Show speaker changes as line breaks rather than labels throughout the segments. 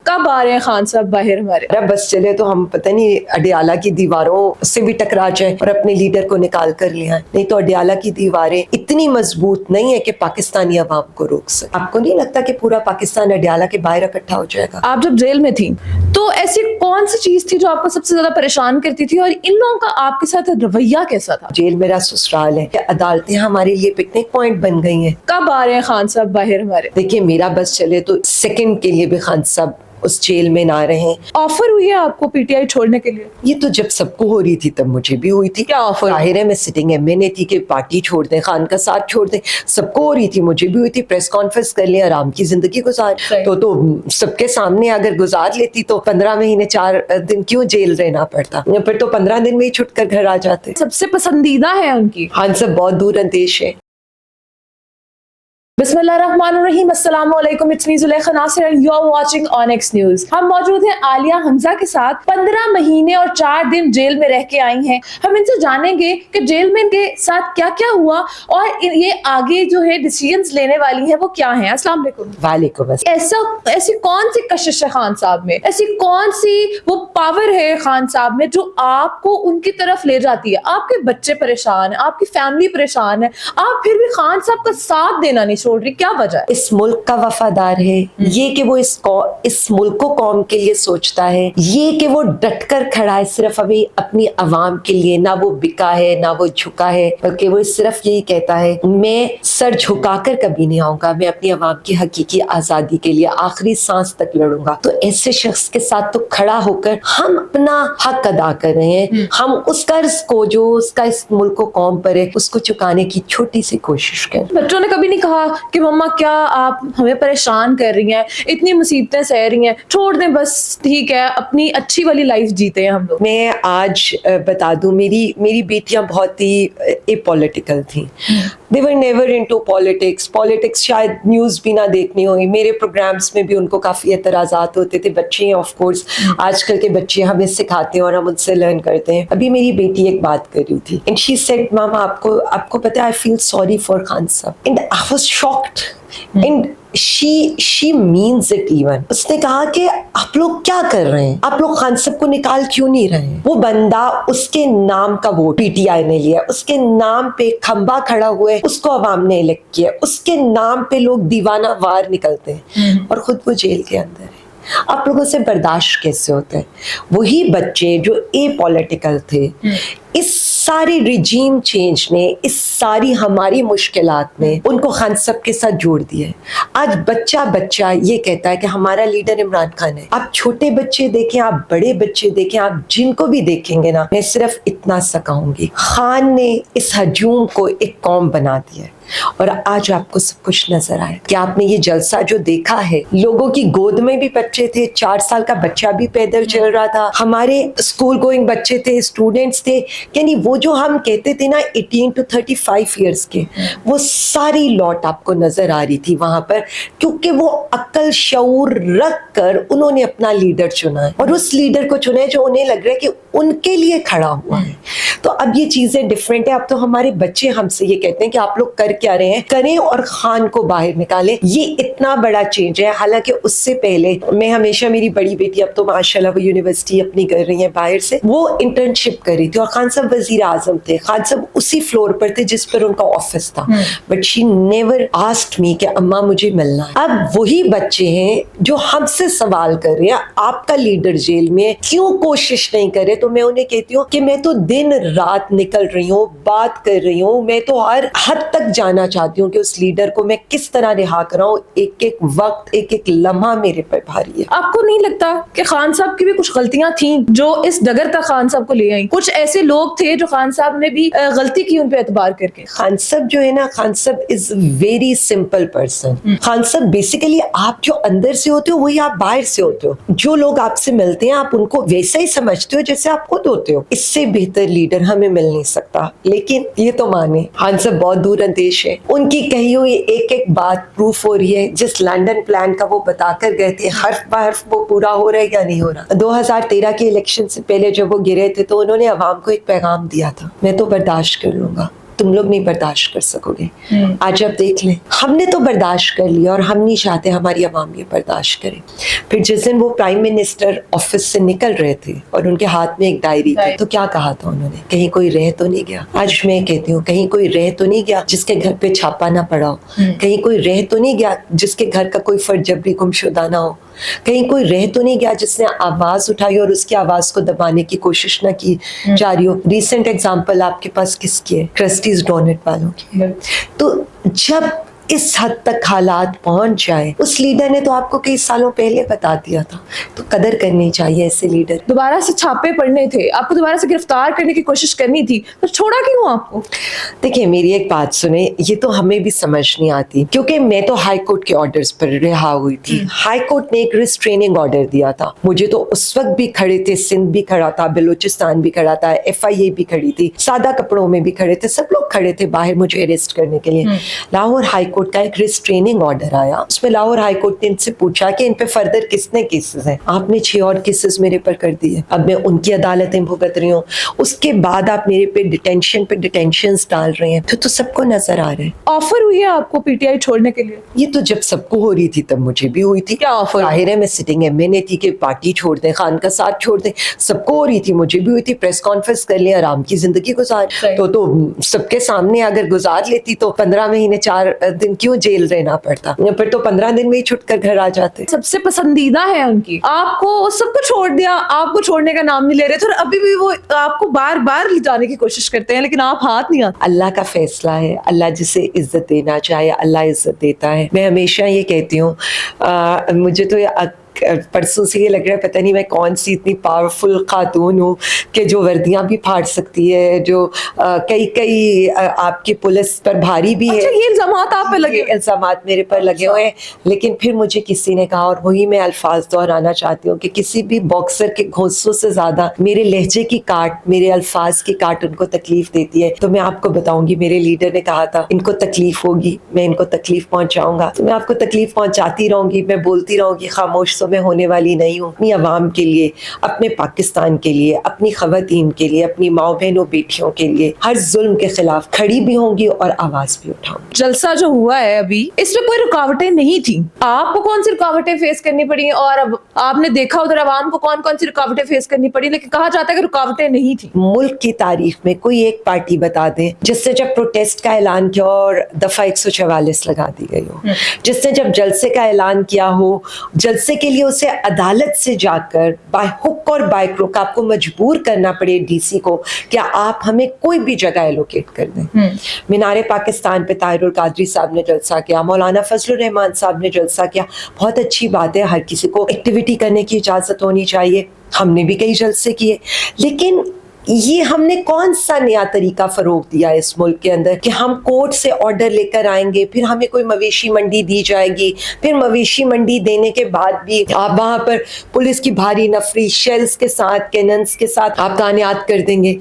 کب آ رہے ہیں خان صاحب باہر ہمارے؟
بس چلے تو ہم پتہ نہیں اڈیالہ کی دیواروں سے بھی ٹکرا جائیں اور اپنے لیڈر کو نکال کر لے آئیں. نہیں تو اڈیالہ کی دیواریں اتنی مضبوط نہیں ہے کہ پاکستانی عوام کو روک سکے. آپ کو نہیں لگتا کہ پورا پاکستان اڈیالہ کے باہر اکٹھا ہو جائے گا؟
آپ جب جیل میں تھیں تو ایسی کون سی چیز تھی جو آپ کو سب سے زیادہ پریشان کرتی تھی، اور ان لوگوں کا آپ کے ساتھ رویہ کیسا تھا؟
جیل میرا سسرال ہے. عدالتیں ہمارے لیے پکنک پوائنٹ بن گئی ہیں.
کب آ رہے ہیں خان صاحب باہر ہمارے؟
دیکھیے میرا بس چلے تو سیکنڈ کے لیے بھی خان صاحب اس جیل میں نہ رہیں.
آفر ہوئی ہے آپ کو پی ٹی آئی چھوڑنے کے لیے؟
یہ تو جب سب کو ہو رہی تھی تب مجھے بھی ہوئی تھی.
کیا آفر؟
ظاہر ہے میں سٹنگ ایم این اے تھی کہ پارٹی چھوڑ دیں، خان کا ساتھ چھوڑ دیں. سب کو ہو رہی تھی، مجھے بھی ہوئی تھی. پریس کانفرنس کر لیں، آرام کی زندگی گزار. تو سب کے سامنے اگر گزار لیتی تو 15 مہینے 4 دن کیوں جیل رہنا پڑتا؟ پھر تو 15 دن میں ہی چھٹ کر گھر آ جاتے.
سب سے پسندیدہ ہے ان کی؟
خان صاحب بہت دور اندیش ہے.
بسم اللہ الرحمن الرحیم. السلام علیکم، it's me Zulekha Nasir and you are watching Onyx News. ہم موجود ہیں عالیہ حمزہ کے ساتھ. 15 مہینے اور 4 دن جیل میں رہ کے آئی ہیں. ہم ان سے جانیں گے کہ جیل میں ان کے ساتھ کیا کیا ہوا اور یہ آگے جو ہے ڈیسیژنز لینے والی ہیں وہ کیا ہیں. السلام علیکم.
وعلیکم السلام.
ایسی کون سی کشش ہے خان صاحب میں، ایسی کون سی وہ پاور ہے خان صاحب میں جو آپ کو ان کی طرف لے جاتی ہے؟ آپ کے بچے پریشان ہیں، آپ کی فیملی پریشان ہے، آپ پھر بھی خان صاحب کا ساتھ دینا نہیں چھوڑ رہی. کیا وجہ ہے؟
اس ملک کا وفادار ہے، یہ کہ وہ اس ملک کو قوم کے لیے سوچتا ہے، یہ کہ وہ ڈٹ کر کھڑا ہے صرف ابھی اپنی عوام کے لیے. نہ وہ بکا ہے نہ وہ جھکا ہے، بلکہ وہ صرف یہی کہتا ہے میں سر جھکا کر کبھی نہیں آؤں گا، میں اپنی عوام کی حقیقی آزادی کے لیے آخری سانس تک لڑوں گا. تو ایسے شخص کے ساتھ تو کھڑا ہو کر ہم اپنا حق ادا کر رہے ہیں. ہم اس قرض کو جو اس کا اس ملک و قوم پر ہے اس کو چکانے کی چھوٹی سی کوشش کریں.
بچوں نے کبھی نہیں کہا کہ مما کیا آپ ہمیں پریشان کر رہی ہیں، اتنی مصیبتیں سہ رہی ہیں، چھوڑ دیں بس، ٹھیک ہے اپنی اچھی والی لائف جیتے ہیں ہم لوگ؟
میں آج بتا دوں، میری بیٹیاں بہت ہی اے پولیٹیکل تھیں. They were never into politics. Politics شاید نیوز بھی نہ دیکھنی ہوگی. میرے پروگرامز میں بھی ان کو کافی اعتراضات ہوتے تھے. بچے ہیں آف کورس، آج کل کے بچے ہمیں سکھاتے ہیں اور ہم ان سے لرن کرتے ہیں. ابھی میری بیٹی ایک بات کر رہی تھی and she said ماما آپ کو پتہ ہے I feel sorry for Khan صاحب and I was shocked and she means it even. اس نے کہا کہ آپ لوگ کیا کر رہے ہیں، آپ لوگ خان صاحب کو نکال کیوں نہیں رہے ہیں؟ وہ بندہ اس کے نام کا ووٹ پی ٹی آئی نے لیا، اس کے نام پہ کھمبا کھڑا ہوئے، اس کو عوام نے الیکٹ کیا، اس کے نام پہ لوگ دیوانہ وار نکلتے ہیں اور خود وہ جیل کے اندر ہے. آپ لوگوں سے برداشت کیسے ہوتا ہے؟ وہی بچے جو اے پولیٹیکل تھے، اس ساری ریجیم چینج نے، اس ساری ہماری مشکلات نے ان کو خان صاحب کے ساتھ جوڑ دیا ہے. آج بچہ یہ کہتا ہے کہ ہمارا لیڈر عمران خان ہے. آپ چھوٹے بچے دیکھیں، آپ بڑے بچے دیکھیں، آپ جن کو بھی دیکھیں گے نا، میں صرف اتنا سا کہوں گی، خان نے اس ہجوم کو ایک قوم بنا دیا ہے. اور آج آپ کو سب کچھ نظر آئے کہ آپ نے یہ جلسہ جو دیکھا ہے، لوگوں کی گود میں بھی بچے تھے، 4 سال کا بچہ بھی پیدل چل رہا تھا، ہمارے اسکول گوئنگ بچے تھے، اسٹوڈنٹس تھے. یعنی وہ جو ہم کہتے تھے نا 18 to 35 ایئرس کے، وہ ساری لوٹ آپ کو نظر آ رہی تھی وہاں پر، کیونکہ وہ عقل شعور رکھ کر انہوں نے اپنا لیڈر چنا ہے، اور اس لیڈر کو چنا ہے جو انہیں لگ رہا ہے کہ ان کے لیے کھڑا ہوا ہے. تو اب یہ چیزیں ڈفرینٹ ہیں. اب تو ہمارے بچے ہم سے یہ کہتے ہیں کہ آپ لوگ کر کیا رہے ہیں، کریں اور خان کو باہر نکالیں. یہ اتنا بڑا چینج ہے. حالانکہ اس سے پہلے میں ہمیشہ، میری بڑی بیٹی اب تو ماشاءاللہ وہ یونیورسٹی اپنی کر رہی ہیں باہر سے، وہ انٹرنشپ کر رہی تھی اور خان صاحب وزیر اعظم تھے. خان صاحب اسی فلور پر تھے جس پر ان کا آفس تھا. بٹ شی نیور آسکڈ می کہ اماں مجھے ملنا ہے. اب وہی بچے ہیں جو ہم سے سوال کر رہے ہیں آپ کا لیڈر جیل میں، کیوں کوشش نہیں کرے؟ تو میں انہیں کہتی ہوں کہ میں تو دن رات نکل رہی ہوں، بات کر رہی ہوں، میں تو ہر حد تک جانا چاہتی ہوں کہ اس لیڈر کو میں کس طرح رہا کراؤں. ایک ایک وقت، ایک ایک لمحہ میرے پر بھاری ہے.
آپ کو نہیں لگتا کہ خان صاحب کی بھی کچھ غلطیاں تھیں جو اس ڈگر تک خان صاحب کو لے آئیں؟ کچھ ایسے لوگ تھے جو خان صاحب نے بھی غلطی کی ان پہ اعتبار کر کے؟
خان صاحب جو ہے نا، خان صاحب is very simple person. Khan صاحب بیسیکلی آپ جو اندر سے ہوتے ہو وہی آپ باہر سے ہوتے ہو. جو لوگ آپ سے ملتے ہیں آپ ان کو ویسا ہی سمجھتے ہو جیسے آپ خود ہوتے ہو. اس سے بہتر لیڈر ہمیں مل نہیں سکتا. لیکن یہ تو مانے خان صاحب بہت دور اندیش ہے. ان کی کہی ہوئی ایک ایک بات پروف ہو رہی ہے. جس لنڈن پلان کا وہ بتا کر گئے تھے، حرف بہ حرف وہ پورا ہو رہا ہے یا نہیں ہو رہا. 2013 کے الیکشن سے پہلے جب وہ گرے تھے تو انہوں نے عوام کو ایک پیغام دیا تھا، میں تو برداشت کر لوں گا तुम लोग नहीं बर्दाश्त कर सकोगे। आज आप देख लें, हमने तो बर्दाश्त कर लिया और हम नहीं चाहते हमारी आवाम ये बर्दाश्त करे। फिर जिस दिन वो प्राइम मिनिस्टर ऑफिस से निकल रहे थे और उनके हाथ में एक डायरी थी, तो क्या कहा था उन्होंने, कहीं कोई रह तो नहीं गया। आज मैं कहती हूँ कहीं कोई रह तो नहीं गया जिसके घर पे छापा ना पड़ा हो, कहीं कोई रह तो नहीं गया जिसके घर का कोई फर्द जबरी गुमशुदा ना हो, कहीं कोई रह तो नहीं गया जिसने आवाज उठाई और उसकी आवाज को दबाने की कोशिश ना की जा रही हो। रिसेंट एग्जांपल आपके पास किसकी है? क्रिस्टीज डोनेट वालों की। तो जब इस हद तक हालात पहुंच जाए, उस लीडर ने तो आपको कई सालों पहले बता दिया था, तो कदर करनी चाहिए ऐसे लीडर।
दोबारा से छापे पड़ने थे, आपको दोबारा से गिरफ्तार करने की कोशिश करनी थी, तो छोड़ा क्यों आपको?
देखिए मेरी एक बात सुने, ये तो हमें भी समझ नहीं आती, क्योंकि मैं तो हाई कोर्ट के ऑर्डर्स पर रिहा हुई थी। हाई कोर्ट ने एक रिस्ट्रेनिंग ऑर्डर दिया था मुझे, तो उस वक्त भी खड़े थे, सिंध भी खड़ा था, बलूचिस्तान भी खड़ा था, FIA भी खड़ी थी, सादा कपड़ों में भी खड़े थे, सब लोग खड़े थे बाहर मुझे अरेस्ट करने के लिए। लाहौर हाई कोर्ट का एक रिस्ट्रेनिंग ऑर्डर आया, उसमें लाहौर हाई कोर्ट ने इनसे पूछा कि इन पे फर्दर किसने केसेस हैं। आपने 6 और केसेस मेरे पर कर दिए, अब मैं उनकी अदालतें भुगत रही हूँ, उसके बाद आप मेरे पे डिटेंशंस डाल रहे हैं, तो सबको नजर आ रहा है।
ऑफर हुई है आपको PTI छोड़ने के लिए?
ये तो जब सबको हो रही थी तब मुझे भी हुई थी।
क्या ऑफर?
जाहिर है मैं सिटिंग MNA थी कि पार्टी छोड़ दें, खान का साथ छोड़ दें, सबको हो रही थी, मुझे भी हुई थी। प्रेस कॉन्फ्रेंस कर लें, आराम की जिंदगी गुजार, तो सबके सामने अगर गुजार लेती तो 15 महीने 4 दिन क्यों जेल रहना पड़ता, फिर तो 15 दिन में ही छुट कर घर आ जाते।
सबसे पसंदीदा है उनकी, आपको सबको छोड़ दिया, आपको छोड़ने का नाम नहीं ले रहे थे, और अभी भी वो आपको बार बार ले जाने की कोशिश करते हैं, लेकिन आप हाथ नहीं आते।
अल्लाह का फैसला है, अल्लाह जिसे इज्जत देना चाहे अल्लाह इज्जत देता है। मैं हमेशा ये कहती हूँ, मुझे तो परसों से ये लग रहा है पता नहीं मैं कौन सी इतनी पावरफुल खातून हूँ कि जो वर्दियाँ भी फाड़ सकती है, जो कई आपकी पुलिस पर भारी भी
अच्छा,
है।
ये इल्जामात आप पे लगे?
इल्जामात मेरे पर लगे हुए हैं, लेकिन फिर मुझे किसी ने कहा, और वही मैं अल्फाज दोहराना चाहती हूँ कि किसी भी बॉक्सर के घोंसों से ज्यादा मेरे लहजे की काट, मेरे अल्फाज की काट उनको तकलीफ देती है। तो मैं आपको बताऊंगी, मेरे लीडर ने कहा था इनको तकलीफ होगी, मैं इनको तकलीफ पहुंचाऊंगा, तो मैं आपको तकलीफ पहुंचाती रहूंगी, मैं बोलती रहूंगी, खामोश तो मैं होने वाली नहीं हूँ। अपनी आवाम के लिए, अपने पाकिस्तान के लिए, अपनी खवातीन के लिए, अपनी माँ बहनों बेटियों के लिए हर जुल्म के खिलाफ खड़ी भी होंगी और आवाज भी उठाऊंगी।
जलसा जो हुआ है अभी, इसमें कोई रुकावटें नहीं थी, आपको कौन सी रुकावटें फेस करनी पड़ी, और अब आपने देखा उधर आवाम को कौन कौन सी रुकावटें फेस करनी पड़ी, लेकिन कहा जाता है कि रुकावटें नहीं थी।
मुल्क की तारीख में कोई एक पार्टी बता दे जिसने जब प्रोटेस्ट का ऐलान किया और दफा 144 लगा दी गई हो, जिसने जब जलसे का ऐलान किया हो, जलसे के लिए उसे अदालत से जाकर बाय हुक और बाय क्रुक आपको मजबूर करना पड़े DC को कि आप हमें कोई भी जगह एलोकेट कर दें। मीनारे पाकिस्तान पे ताहिरुल कादरी साहब ने जलसा किया, मौलाना फजलुर रहमान साहब ने जलसा किया, बहुत अच्छी बात है, हर किसी को एक्टिविटी करने की इजाजत होनी चाहिए, हमने भी कई जलसे किए, लेकिन ये हमने कौन सा नया तरीका फरोग दिया इस मुल्क के अंदर कि हम कोर्ट से ऑर्डर लेकर आएंगे, फिर हमें कोई मवेशी मंडी दी जाएगी, फिर मवेशी मंडी देने के बाद भी आप वहां पर पुलिस की भारी नफरी शेल्स के साथ, कैनन्स के साथ आप तानियात कर देंगे,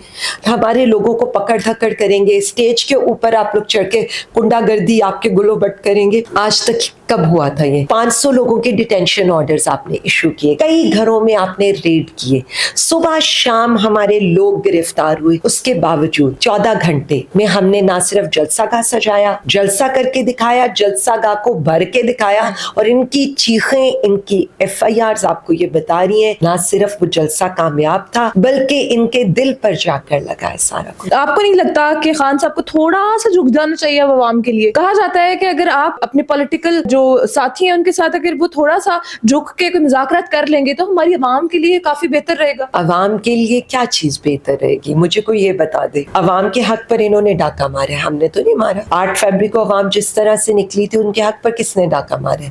हमारे लोगों को पकड़ धकड़ करेंगे, स्टेज के ऊपर आप लोग चढ़ के गुंडागर्दी आपके गुलोबट करेंगे। आज तक कब हुआ था ये? 500 लोगों के डिटेंशन ऑर्डर्स आपने इशू किए, कई घरों में आपने रेड किए, सुबह शाम हमारे लोग गिरफ्तार हुए, उसके बावजूद 14 घंटे में हमने ना सिर्फ जलसा गाह सजाया, जलसा करके दिखाया, जलसा गाह को भर के दिखाया, और इनकी चीखें, इनकी FIRs आपको ये बता रही हैं, ना सिर्फ वो जलसा कामयाब था बल्कि इनके दिल पर जाकर लगा है सारा कुछ।
आपको नहीं लगता कि खान साहब को थोड़ा सा झुक जाना चाहिए आवाम के लिए? कहा जाता है कि अगर आप अपने पॉलिटिकल जो साथी हैं उनके साथ अगर वो थोड़ा सा झुक के कोई मुज़ाकरात कर लेंगे तो हमारी आवाम के लिए काफी बेहतर रहेगा।
आवाम के लिए क्या चीज बेहतर रहेगी, मुझे कोई ये बता दे। आवाम के हक पर इन्होंने डाका मारा, हमने तो नहीं मारा। 8 फरवरी को आवाम जिस तरह से निकली थी, उनके हक पर किसने डाका मारे?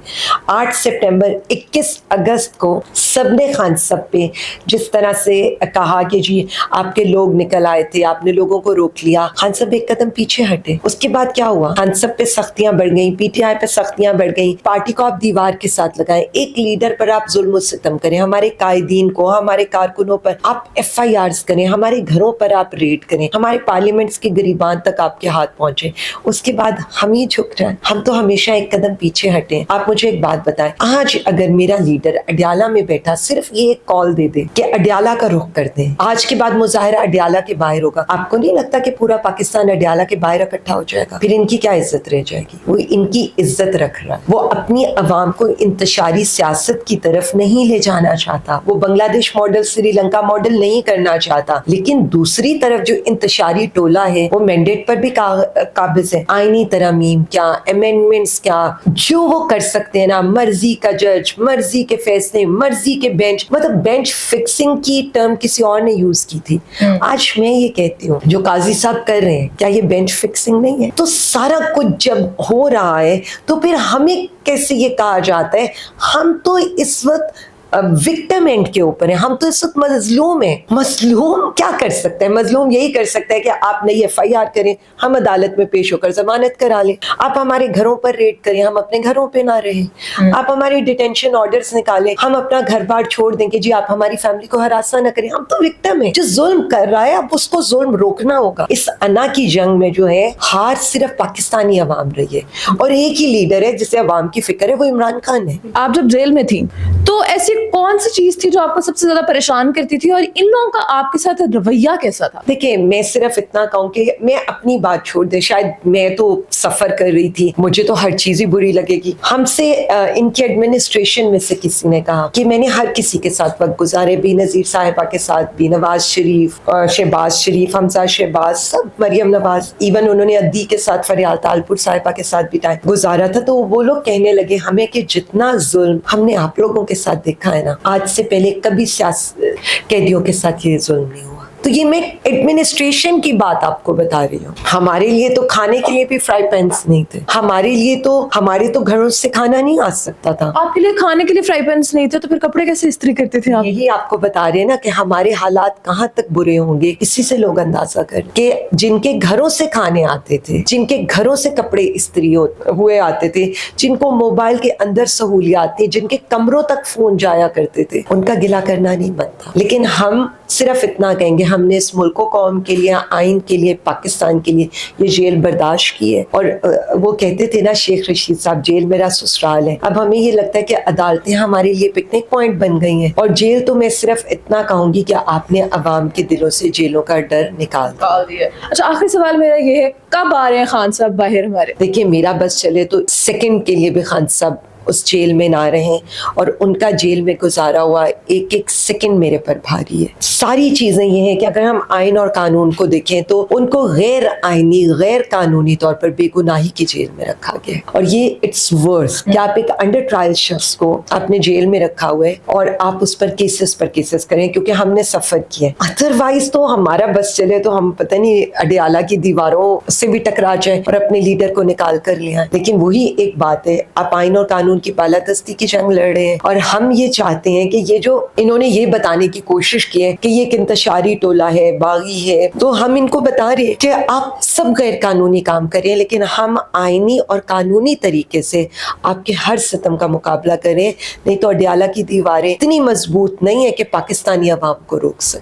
8 सितंबर 21 अगस्त को सबने खान साहब पे जिस तरह से कहा कि जी आपके लोग निकल आए थे, आपने लोगों को रोक लिया, खान साहब एक कदम पीछे हटे। उसके बाद क्या हुआ? खान साहब पे सख्तियां बढ़ गई, PTI पे सख्तियां बढ़ गई, पार्टी को आप दीवार के साथ लगाएं, एक लीडर पर आप जुल्म सितम करें, हमारे कायदीन को, हमारे कारकुनों पर आप FIRs करें, हमारे घरों पर आप रेड करें, हमारे पार्लियामेंट्स के गरीबान तक आपके हाथ पहुंचे, उसके बाद हम ही झुक जाएं? हम तो हमेशा एक कदम पीछे हटे। आप मुझे एक बात बताएं, आज अगर मेरा लीडर अडियाला में बैठा सिर्फ ये एक कॉल दे दे कि अडियाला का रुख कर दें, आज के बाद मुजाहिरा अडियाला के बाहर होगा, आपको नहीं लगता कि पूरा पाकिस्तान अडियाला के बाहर इकट्ठा हो जाएगा? फिर इनकी क्या इज्जत रह जाएगी? वो इनकी इज्जत रख रहा है, वो अपनी अवाम को इंतशारी सियासत की तरफ नहीं ले जाना चाहता, वो बांग्लादेश मॉडल, श्रीलंका मॉडल नहीं करना चाहता, लेकिन दूसरी तरफ जो इंतशारी टोला है वो मैंडेट पर भी काबिज है। आईनी तरमीम क्या, अमेंडमेंट्स क्या, जो वो कर सकते हैं ना, मर्जी का जज, मर्जी के फैसले, मर्जी के बेंच, मतलब बेंच फिक्सिंग की टर्म किसी और ने यूज की थी। आज मैं ये कहती हूँ जो काजी साहब कर रहे हैं, क्या ये बेंच फिक्सिंग नहीं है? तो सारा कुछ जब हो रहा है तो फिर हमें कैसे ये कहा जाता है हम तो इस वक्त विक्टिम एंड के ऊपर है, हम तो इस वक्त मजलूम है। मजलूम क्या कर सकता है? मजलूम यही कर सकता है कि आप नई FIR करें, हम अदालत में पेश होकर जमानत करा लें, आप हमारे घरों पर रेड करें, हम अपने घरों पे ना रहें, आप हमारे डिटेंशन ऑर्डर्स निकालें, हम अपना घर बार छोड़ दें कि जी आप हमारी फैमिली को हरासा ना करें। हम तो विक्टिम है, जो जुल्म कर रहा है अब उसको जुल्म रोकना होगा। इस अना की जंग में जो है हार सिर्फ पाकिस्तानी अवाम रही है और एक ही लीडर है जिसे अवाम की फिक्र है, वो इमरान खान है।
आप जब जेल में थी तो ऐसी कौन सी चीज थी जो आपको सबसे ज्यादा परेशान करती थी और इन लोगों का आपके साथ रवैया कैसा था?
देखिए, मैं सिर्फ इतना कहूँ कि मैं अपनी बात छोड़ दे, शायद मैं तो सफर कर रही थी, मुझे तो हर चीज ही बुरी लगेगी। हमसे इनकी एडमिनिस्ट्रेशन में से किसी ने कहा कि मैंने हर किसी के साथ वक्त गुजारे, बेनजीर साहिबा के साथ भी, नवाज शरीफ, शहबाज शरीफ, हमजा शहबाज, सब, मरियम नवाज, इवन उन्होंने अद्दी के साथ, फरियाल तालपुर साहिबा के साथ भी टाइम गुजारा था। तो वो लोग कहने लगे हमें कि जितना जुल्म हमने आप लोगों के साथ देखा है ना, आज से पहले कभी कैदियों के साथ ये जुल्म नहीं हुआ। तो ये मैं एडमिनिस्ट्रेशन की बात आपको बता रही हूँ। हमारे लिए तो खाने के लिए भी फ्राई पैन्स नहीं थे, हमारे तो घरों से खाना नहीं आ सकता था।
आपके लिए खाने के लिए फ्राई पैन्स नहीं थे तो फिर कपड़े कैसे इस्त्री करते थे आप?
यही आपको बता रहे हैं ना कि हमारे हालात कहाँ तक बुरे होंगे, इसी से लोग अंदाजा कर कि जिनके घरों से खाने आते थे, जिनके घरों से कपड़े इस्त्री हुए आते थे, जिनको मोबाइल के अंदर सहूलियात थी, जिनके कमरों तक फोन जाया करते थे, उनका गिला करना नहीं बनता। लेकिन हम सिर्फ इतना कहेंगे, हमने इस मुल्क कौम के लिए, आइन के लिए, पाकिस्तान के लिए ये जेल बर्दाश्त की है। और वो कहते थे ना शेख रशीद साहब, जेल मेरा ससुराल है। अब हमें ये लगता है कि अदालतें हमारे लिए पिकनिक पॉइंट बन गई हैं और जेल तो मैं सिर्फ इतना कहूंगी कि आपने अवाम के दिलों से जेलों का डर निकाल दिया।
अच्छा, आखिरी सवाल मेरा ये है, कब आ रहे हैं खान साहब बाहर हमारे?
देखिए, मेरा बस चले तो सेकंड के लिए भी खान साहब उस जेल में ना रहें और उनका जेल में गुजारा हुआ एक एक सेकंड मेरे पर भारी है। सारी चीजें ये हैं कि अगर हम आइन और कानून को देखें तो उनको गैर आइनी, गैर कानूनी तौर पर बेगुनाही की जेल में रखा गया है और ये इट्स वर्स कि आप एक अंडर ट्रायल शख्स को आपने जेल में रखा हुआ है और आप उस पर केसेस करें, क्योंकि हमने सफर किया है। अदरवाइज तो हमारा बस चले तो हम पता नहीं अडियाला की दीवारों से भी टकरा जाए और अपने लीडर को निकाल कर लिया। लेकिन वही एक बात है, आप आइन और कानून की बालादस्ती की जंग लड़ रहे हैं और हम ये चाहते हैं कि ये जो इन्होंने ये बताने की कोशिश की है कि ये एक इंतशारी टोला है, बागी है, तो हम इनको बता रहे हैं कि आप सब गैर कानूनी काम करें, लेकिन हम आईनी और कानूनी तरीके से आपके हर सितम का मुकाबला करें। नहीं तो अडियाला की दीवारें इतनी मजबूत नहीं है कि पाकिस्तानी अवाम को रोक सके।